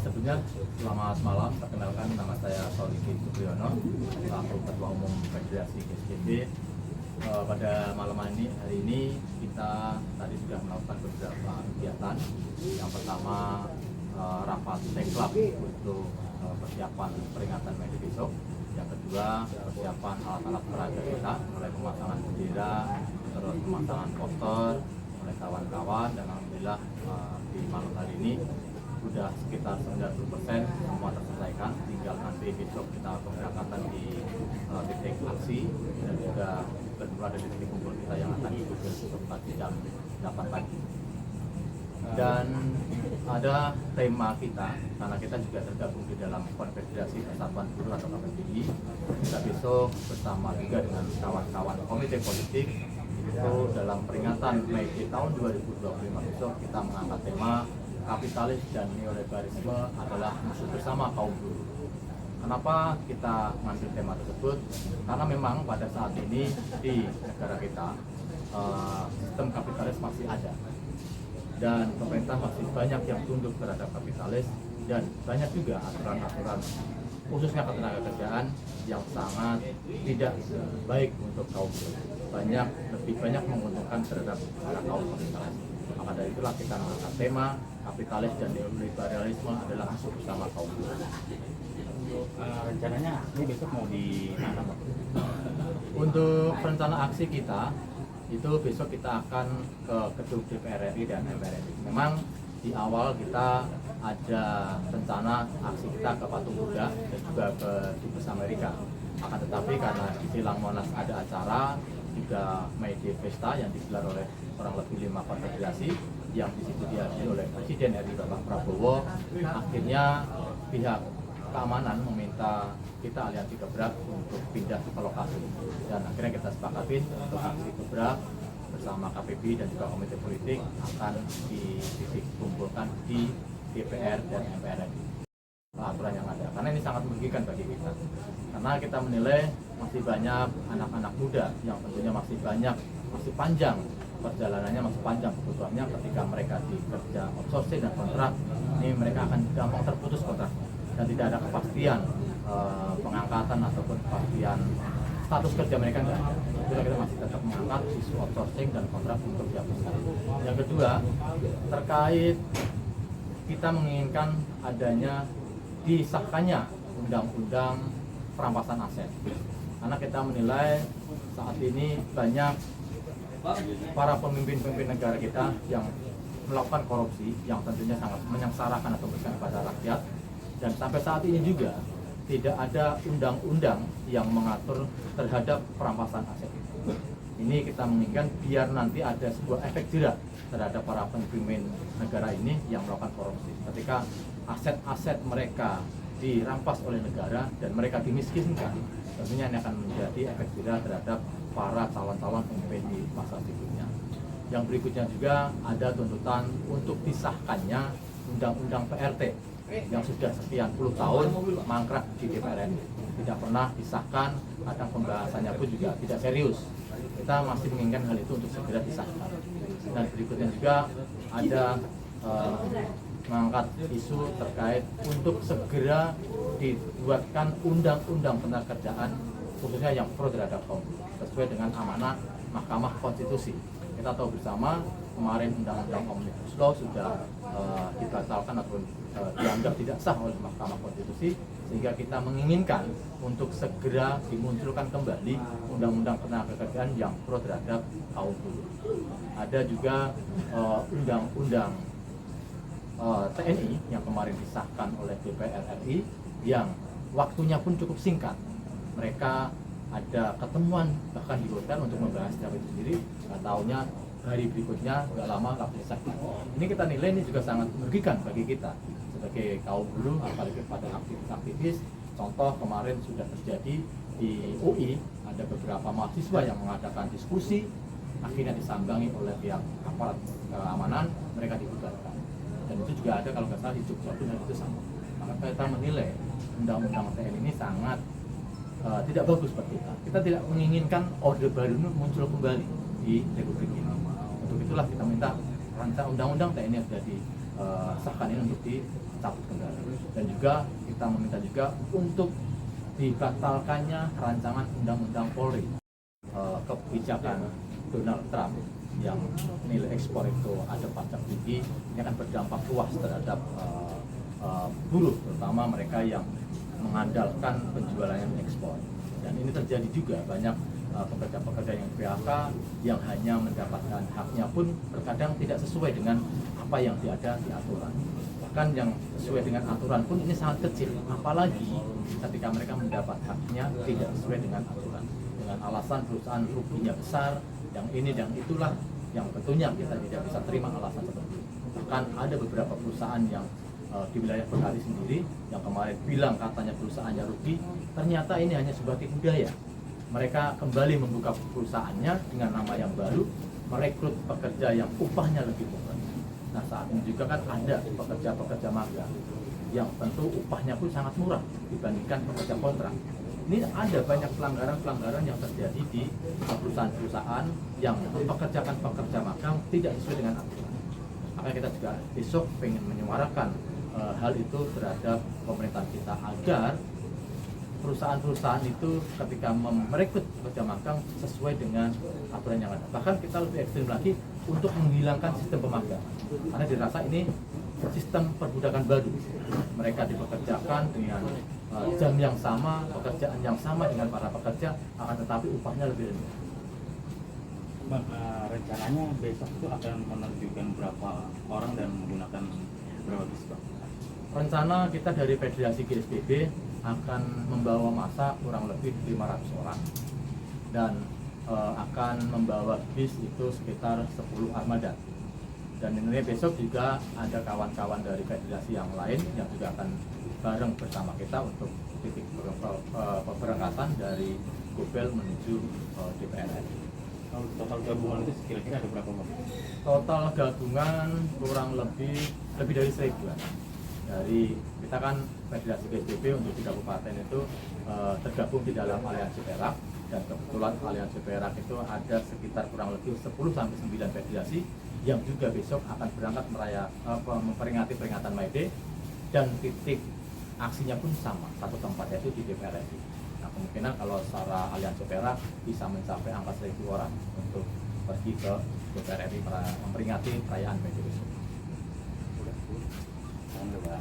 Sebelumnya selamat malam, perkenalkan nama saya Solikin Supriyono, selaku Ketua Umum Federasi GSGB. Pada malam hari ini kita tadi sudah melakukan beberapa kegiatan. Yang pertama rapat teklab untuk persiapan peringatan May Day besok. Yang kedua persiapan alat-alat peraga kita, mulai pemasangan bendera, terus pemasangan poster oleh kawan-kawan, dan alhamdulillah di malam hari ini sudah sekitar 90% semua terselesaikan. Tinggal nanti besok kita keberangkatan di titik aksi dan juga bermula dari titik kumpul kita yang akan dibuka tepat di jam 8 pagi. Dan ada tema kita, karena kita juga tergabung di dalam Konfederasi Persatuan Buruh atau KPBI. Kita besok bersama juga dengan kawan-kawan komite politik itu dalam peringatan May Day tahun 2025 besok kita mengangkat tema kapitalis dan neoliberalisme adalah musuh bersama kaum buruh. Kenapa kita mengambil tema tersebut? Karena memang pada saat ini di negara kita sistem kapitalis masih ada dan pemerintah masih banyak yang tunduk terhadap kapitalis, dan banyak juga aturan-aturan khususnya ketenagakerjaan yang sangat tidak baik untuk kaum buruh. Lebih banyak menguntungkan terhadap para kaum kapitalis. Maka dari itulah kita mengangkat tema kapitalis dan neoliberalisme adalah musuh bersama kaum buruh. Rencananya ini besok mau di mana, Pak? Untuk rencana aksi kita itu besok kita akan ke gedung DPR RI dan MPR RI. Memang di awal kita ada rencana aksi kita ke Patung Kuda dan juga ke Dubes Amerika. Akan tetapi karena di Silang Monas ada acara juga May Day Pesta yang digelar oleh kurang lebih 5 konfederasi yang di situ dihadiri oleh Presiden RI Bapak Prabowo, akhirnya pihak keamanan meminta kita aliansi Gebrak untuk pindah ke lokasi, dan akhirnya kita sepakatin untuk aksi Gebrak bersama KPBI dan juga komite politik akan dikumpulkan di DPR dan MPR RI. Aturan yang ada, karena ini sangat merugikan bagi kita, karena kita menilai masih banyak anak-anak muda yang tentunya masih panjang perjalanannya, masih panjang kebutuhannya. Ketika mereka dikerja outsourcing dan kontrak, ini mereka akan gampang terputus kontrak dan tidak ada kepastian pengangkatan ataupun kepastian status kerja mereka nggak ada. Jadi kita masih tetap mengangkat isu outsourcing dan kontrak untuk dihapuskan. Yang kedua, terkait kita menginginkan adanya disahkannya undang-undang perampasan aset, karena kita menilai saat ini banyak para pemimpin negara kita yang melakukan korupsi yang tentunya sangat menyengsarakan atau merugikan kepada rakyat, dan sampai saat ini juga tidak ada undang-undang yang mengatur terhadap perampasan aset. Ini kita menginginkan biar nanti ada sebuah efek jerak terhadap para pemimpin negara ini yang melakukan korupsi. Ketika aset-aset mereka dirampas oleh negara dan mereka dimiskinkan, tentunya ini akan menjadi efek jerak terhadap para calon-calon pemimpin di masa berikutnya. Yang berikutnya juga ada tuntutan untuk disahkannya undang-undang PRT yang sudah sekian puluh tahun mangkrak di DPR RI, tidak pernah disahkan, kadang pembahasannya pun juga tidak serius. Kita masih menginginkan hal itu untuk segera disahkan. Dan berikutnya juga ada mengangkat isu terkait untuk segera dibuatkan undang-undang ketenagakerjaan khususnya yang pro terhadap kaum buruh sesuai dengan amanah Mahkamah Konstitusi. Kita tahu bersama kemarin undang-undang Omnibus Law sudah dibatalkan ataupun dianggap tidak sah oleh Mahkamah Konstitusi, sehingga kita menginginkan untuk segera dimunculkan kembali undang-undang ketenagakerjaan yang pro terhadap kaum buruh. Ada juga undang-undang TNI yang kemarin disahkan oleh DPR RI yang waktunya pun cukup singkat. Mereka ada ketemuan bahkan di hotel untuk membahas draft itu sendiri, nggak tahunya hari berikutnya nggak lama nggak bisa. Ini kita nilai ini juga sangat merugikan bagi kita sebagai kaum buruh, apalagi pada aktivis-aktivis. Contoh kemarin sudah terjadi di UI, ada beberapa mahasiswa yang mengadakan diskusi, akhirnya disambangi oleh pihak aparat keamanan, mereka dibubarkan. Dan itu juga ada kalau nggak salah di Jogja pun itu sama. Maka kita menilai undang-undang TNI ini sangat tidak bagus buat kita. Kita tidak menginginkan orde baru muncul kembali di Republik ini. Untuk itulah kita minta rancangan undang-undang TNI yang sudah sahkan ini untuk dicabut kembali. Dan juga kita meminta juga untuk dibatalkannya rancangan undang-undang Polri, kebijakan Donald Trump yang nilai ekspor itu ada pajak tinggi. Ini akan berdampak luas terhadap buruh, terutama mereka yang mengandalkan penjualan ekspor. Dan ini terjadi juga banyak pekerja-pekerja yang PHK yang hanya mendapatkan haknya pun terkadang tidak sesuai dengan apa yang ada di aturan. Bahkan yang sesuai dengan aturan pun ini sangat kecil, apalagi ketika mereka mendapat haknya tidak sesuai dengan aturan, dengan alasan perusahaan ruginya besar, yang ini dan itulah yang tentunya kita tidak bisa terima alasan seperti itu. Bahkan ada beberapa perusahaan yang di wilayah Bekasi sendiri yang kemarin bilang katanya perusahaannya rugi, ternyata ini hanya sebuah tipu daya. Mereka kembali membuka perusahaannya dengan nama yang baru, merekrut pekerja yang upahnya lebih murah. Nah, saat ini juga kan ada pekerja-pekerja magang yang tentu upahnya pun sangat murah dibandingkan pekerja kontrak. Ini ada banyak pelanggaran-pelanggaran yang terjadi di perusahaan-perusahaan yang mempekerjakan pekerja magang tidak sesuai dengan aturan. Maka kita juga besok ingin menyuarakan hal itu terhadap pemerintah kita agar perusahaan-perusahaan itu ketika merekrut pekerja magang sesuai dengan aturan yang ada. Bahkan kita lebih ekstrim lagi untuk menghilangkan sistem pemagangan, karena dirasa ini sistem perbudakan baru. Mereka dipekerjakan dengan jam yang sama, pekerjaan yang sama dengan para pekerja, akan tetapi upahnya lebih rendah. Rencananya besok itu akan menerjunkan berapa orang dan menggunakan berapa bis, Pak? Rencana kita dari Federasi GSBB akan membawa massa kurang lebih 500 orang dan akan membawa bis itu sekitar 10 armada. Dan ini besok juga ada kawan-kawan dari federasi yang lain yang juga akan bareng bersama kita untuk titik pemberangkatan dari Gobel menuju DPR RI. Total gabungan itu kira-kira ada berapa, Pak? Total gabungan kurang lebih dari 1000-an. Dari kita kan Federasi GSBB untuk di kabupaten itu tergabung di dalam Aliansi Perak, dan kebetulan Aliansi Perak itu ada sekitar kurang lebih 10-9 federasi yang juga besok akan berangkat memperingati peringatan May Day, dan titik aksinya pun sama, satu tempat, yaitu di DPR RI. Nah, kemungkinan kalau secara Aliansi Perak bisa mencapai angka 1000 orang untuk pergi ke DPR RI memperingati perayaan May Day besok. Udah, Pak.